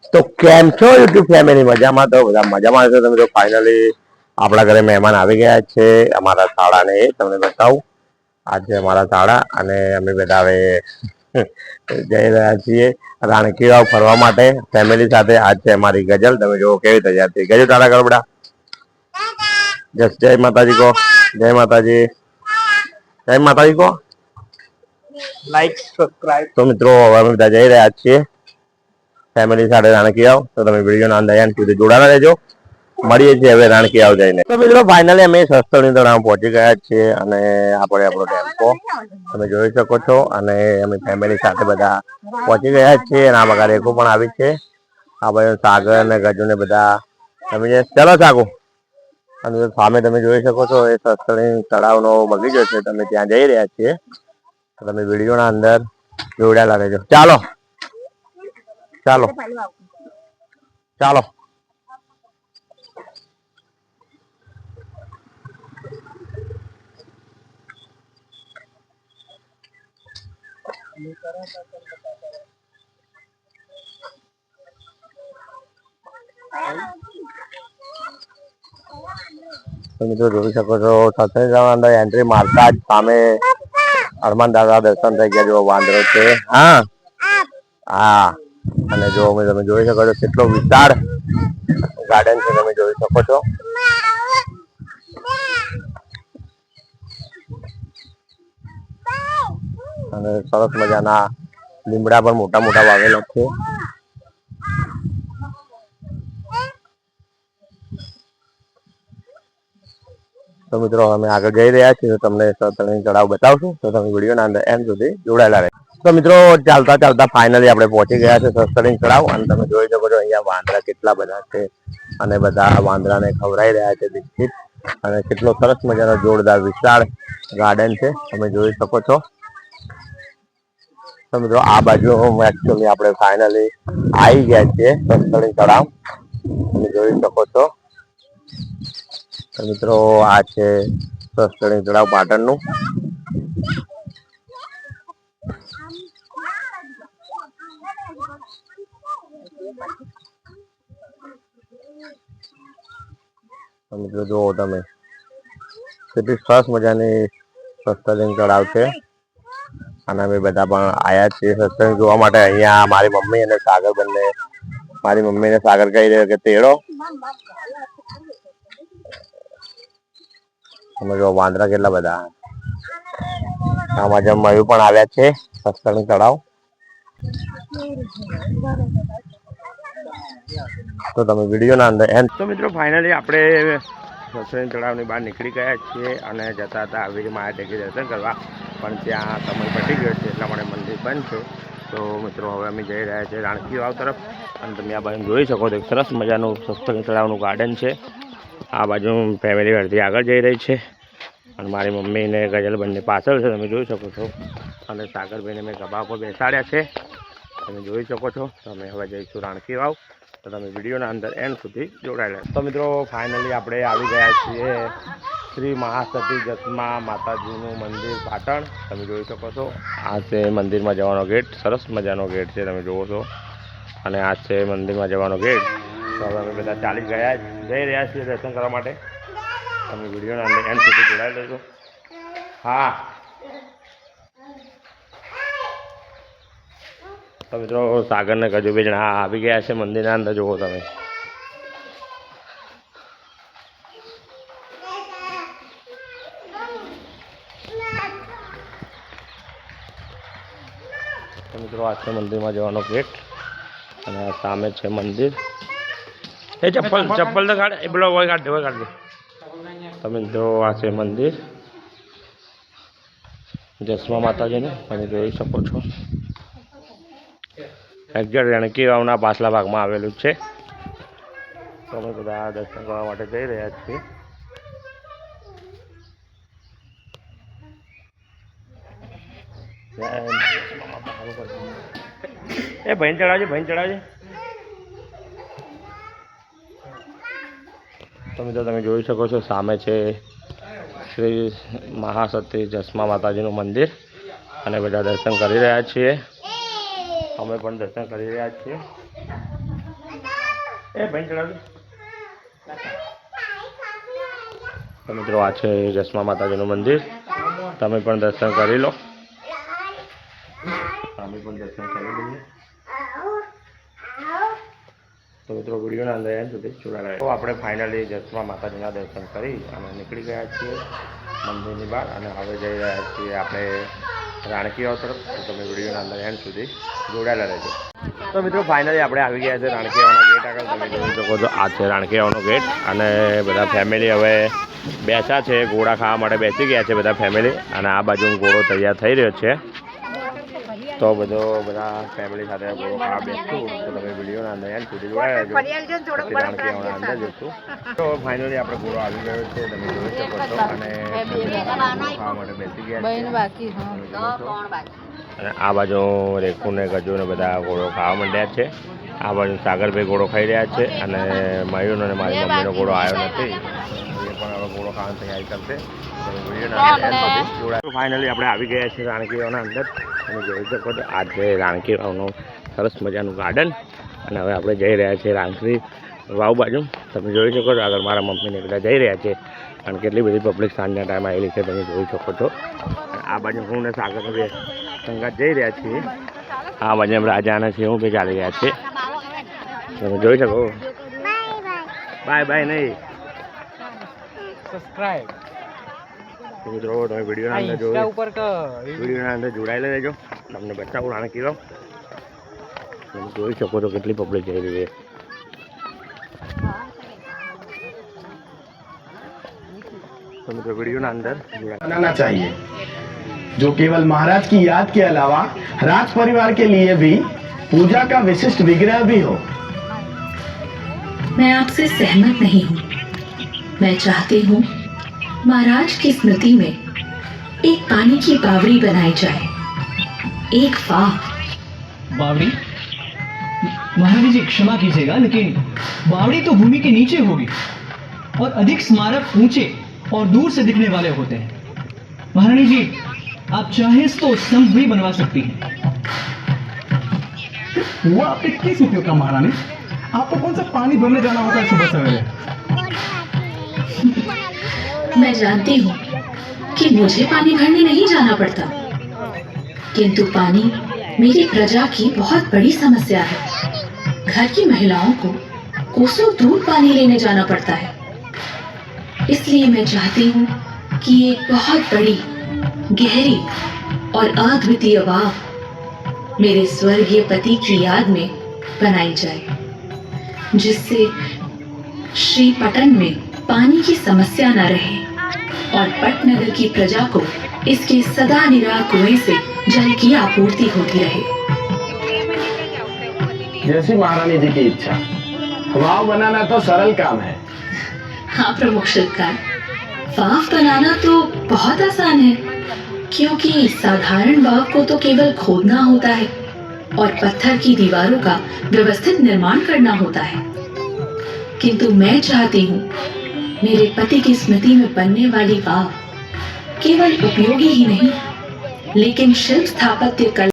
તો કેમ છો યુટ્યુબ ફેમિલી? મજામાં તો બધા મજામાં છો તમે? તો ફાઇનલી આપણા ઘરે મહેમાન આવી ગયા છે અમારા શાળાને, તમને બતાવું. આજે અમારા શાળા અને અમે બધા હવે જઈ રહ્યા છીએ રાણકી વાવ ફરવા માટે ફેમિલી સાથે. આજ છે અમારી ગજલ, તમે જોવો કેવી તૈયાર થઈ ગજલ તારા ગરબડા. જય માતાજી કો, જય માતાજી, જય માતાજી કો. Like subscribe. તો મિત્રો હવે અમે બધા જઈ રહ્યા છીએ ફેમિલી સાથે રાણકી વાવ. તો તમે વિડીયોના અંદર એન્ડ સુધી જોડાના રહેજો. મળીએ છીએ હવે રાણકી વાવ જઈને. તો મિત્રો ફાઇનલી અમે શસ્ત્રની તળાવ પહોંચી ગયા છીએ અને આપણે આપણો ટેમ્પો તમે જોઈ શકો છો અને અમે ફેમિલી સાથે બધા પહોંચી ગયા છીએ. અને આ બગા રેખો પણ આવી છે. આ ભાઈ સાગર ને ગજુ ને બધા તમે ચલો સાગુ. અને સામે તમે જોઈ શકો છો એ શસ્ત્રની તળાવનો બગીચો છે. તમે ત્યાં જઈ રહ્યા છીએ. તમે વિડીયોના અંદર જોડાયેલા રહેજો. ચાલો ચાલો ચાલો. તમે તો જોઈ શકો છો સત્સંગ એન્ટ્રી મારતા જ સામે હનુમાન દાદા દર્શન થઈ ગયા. જો વાંદરો છે. હા હા. અને જો તમે જોઈ શકો છો કેટલો વિશાળ ગાર્ડન છે. તમે જોઈ શકો છો. અને સરસ મજાના લીમડા પણ મોટા મોટા વાવેલા છે. તો મિત્રો અમે આગળ જઈ રહ્યા છીએ, તમને સત્સંગ તળાવ બતાવશું. તો તમે વિડીયોના અંદર એન્ડ સુધી જોડાયેલા રહેજો. તો મિત્રો ચાલતા ચાલતા ફાઇનલી આપણે પહોંચી ગયા છે સત્સંગ તળાવ. અને તમે જોઈ શકો છો અહીંયા વાંદરા કેટલા બધા છે અને બધા વાંદરાને ખવડાવી રહ્યા છે બિસ્કિટ. અને કેટલો સરસ મજાનો જોરદાર વિશાળ ગાર્ડન છે, તમે જોઈ શકો છો. તો મિત્રો આ બાજુ એકચ્યુઅલી આપણે ફાઇનલી આવી ગયા છીએ સત્સંગ તળાવ, તમે જોઈ શકો છો. મિત્રો આ છે સત્સંગ તળાવ પાટણનું. મિત્રો જુઓ તમે કેટલી સરસ મજાની સત્સંગ તળાવ છે. અને અમે બધા પણ આયા છીએ સત્સંગ જોવા માટે. અહીંયા મારી મમ્મી અને સાગર બંને, મારી મમ્મી ને સાગર કહી રહ્યો કે તેડો. તમે જો વાંદરા કેટલા બધા. આમાં જમવાયું પણ આવ્યા છે સત્સંગ તળાવ. તો તમે વિડીયોના અંદર એન્ડ. તો મિત્રો ફાઇનલી આપણે સત્સંગ તળાવની બહાર નીકળી ગયા છીએ અને જતા હતા આવી માયા ટેકી દર્શન કરવા. પણ ત્યાં સમય પતી ગયો છે એટલા માટે મંદિર બંધ છે. તો મિત્રો હવે અમે જઈ રહ્યા છીએ રાણકી વાવ તરફ. અને તમે આ બાજુ જોઈ શકો છો સરસ મજાનું સત્સંગ તળાવનું ગાર્ડન છે. આ બાજુ ફેમિલી અડધી આગળ જઈ રહી છે અને મારી મમ્મી ને ગજલ બંને પાછળ છે, તમે જોઈ શકો છો. અને સાગરભાઈને મેં ગભા પર બેસાડ્યા છે, તમે જોઈ શકો છો. તમે હવે જઈશું રાણકી વાવ. તો તમે વિડીયોના અંદર એન્ડ સુધી જોડાયેલા. તો મિત્રો ફાઇનલી આપણે આવી ગયા છીએ શ્રી મહાસતી જસ્મા માતાજીનું મંદિર પાટણ, તમે જોઈ શકો છો. આ છે મંદિરમાં જવાનો ગેટ, સરસ મજાનો ગેટ છે, તમે જુઓ છો. અને આ છે મંદિરમાં જવાનો ગેટ. તો હવે અમે બધા જઈ રહ્યા છીએ દર્શન કરવા માટે. તમે વિડીયોના અંદર એન્ડ સુધી જોડાઈ લેજો. હા તો મિત્રો સાગર ને ગજુ બે જણા આવી ગયા છે મંદિરના અંદર, જુઓ તમે. તો મિત્રો આ છે મંદિરમાં જવાનો ગેટ અને આ સામે છે મંદિર. એ ચપ્પલ તો કાઢ, એ પેલો હોય કાઢ દે. તમે જો આ છે મંદિર જસ્મા માતાજીનું, તમે જોઈ શકો છો. એક્ઝેક્ટ રાણકી વાવના પાછલા ભાગમાં આવેલું છે. તો અમે બધા દર્શન કરવા માટે જઈ રહ્યા છીએ. એ ભાઈ ચડાવજે. તમે જોઈ શકો છો સામે છે શ્રી મહાસતી જસ્મા માતાજીનું મંદિર અને બધા દર્શન કરી રહ્યા છીએ. અમે પણ દર્શન કરી રહ્યા છીએ. એ ભાઈ ચડાવજો. તો મિત્રો આ છે જસમા માતાજીનું મંદિર. તમે પણ દર્શન કરી લો. અમે પણ દર્શન કરી લઈએ. તો મિત્રો વિડીયોના અંદર એન્ડ સુધી જોડાયેલા તો આપણે ફાઇનલી જસમા માતાજીના દર્શન કરી અને નીકળી ગયા છીએ મંદિરની બહાર અને હવે જઈ રહ્યા છીએ આપણે રાણકીવાવ તરફ. તો તમે વિડીયોના અંદર એન્ડ સુધી જોડાયેલા રહેજો. તો મિત્રો ફાઇનલી આપણે આવી ગયા છે રાણકીવાવના ગેટ આગળ. તમે જોઈ શકો છો આ છે રાણકીવાવનો ગેટ અને બધા ફેમિલી હવે બેસા છે. ઘોડા ખાવા માટે બેસી ગયા છે બધા ફેમિલી અને આ બાજુ ઘોડો તૈયાર થઈ રહ્યો છે. તો બધા ફેમિલી સાથે ઘોડો ખાવા બેસતું. તો તમે વિડીયોના અંદર એન્ડ સુધી જોડાયા રહેજો. રાણકીવાવના અંદર જઈશું. તો ફાઇનલી આપણે ઘોડો આવી ગયો છે. તમે જોઈ શકો છો અને ખાવા માટે બેસી ગયા છે. અને આ બાજુ રેખુ ને ગજુ ને બધા ઘોડો ખાવા માંડ્યા છે. આ બાજુ સાગરભાઈ ઘોડો ખાઈ રહ્યા છે અને મયુર અને મારી મમ્મીનો ઘોડો આવ્યો નથી. એ પણ હવે ઘોડો ખાવાની તૈયારી કરશે. ફાઇનલી આપણે આવી ગયા છીએ રાણકીવાવના અંદર અને જોઈ શકો છો આ છે રાણકીવાવનું સરસ મજાનું ગાર્ડન. અને હવે આપણે જઈ રહ્યા છીએ રાણકી વાવ બાજુ. તમે જોઈ શકો છો આગળ મારા મમ્મીને બધા જઈ રહ્યા છે અને કેટલી બધી પબ્લિક સાંજના ટાઈમ આવેલી છે તમે જોઈ શકો છો. આ બાજુ હું ને સાગર સંગાત જઈ રહ્યા છીએ. આ બાજુ એમ રાજા અને સિંહ બી ચાલી રહ્યા છે. તમે જોઈ શકો. બાય બાય નહીં સબસ્ક્રાઇબ. મિત્રો તમે વિડીયોના અંદર વિડીયોના અંદર જોડાયેલા રહેજો. તમને બતાવું રાણકીવાવ. તમે જોઈ શકો છો કેટલી પબ્લિક જઈ રહી છે. તો મિત્રો વિડીયોના અંદર बनाना चाहिए जो केवल महाराज की याद के अलावा राज परिवार के लिए भी पूजा का विशिष्ट विग्रह भी हो. मैं आपसे सहमत नहीं हूँ. मैं चाहती हूँ महाराज की स्मृति में एक पानी की बावड़ी बनाई जाए. एक बावड़ी? महाराज जी क्षमा कीजिएगा लेकिन बावड़ी तो भूमि के नीचे होगी और अधिक स्मारक ऊंचे और दूर से दिखने वाले होते हैं. महारानी जी आप चाहें तो स्तंभ भी बनवा सकती हैं. वो आपके किस उपयोग का महारानी? आपको कौन सा पानी भरने जाना होता है सुबह सवेरे? मैं जानती हूँ कि मुझे पानी भरने नहीं जाना पड़ता, किंतु पानी मेरी प्रजा की बहुत बड़ी समस्या है. घर की महिलाओं को कोसों दूर पानी लेने जाना पड़ता है. इसलिए मैं चाहती हूँ कि एक बहुत बड़ी, गहरी और अद्वितीय वाव मेरे स्वर्गीय पति की याद में बनाई जाए, जिससे श्री पटन में पानी की समस्या न रहे और पटनगर की प्रजा को इसके सदा निराह कुएं से जल की आपूर्ति होती रहे. जैसी महारानी जी की इच्छा. वाव बनाना तो सरल काम है. हाँ प्रमुख शिल्पकार, वाव बनाना तो बहुत आसान है, क्योंकि साधारण वाव को तो केवल खोदना होता है और पत्थर की दीवारों का व्यवस्थित निर्माण करना होता है. किंतु मैं चाहती हूँ मेरे पति की स्मृति में बनने वाली वाव केवल उपयोगी ही नहीं, लेकिन शिल्प स्थापत्य कला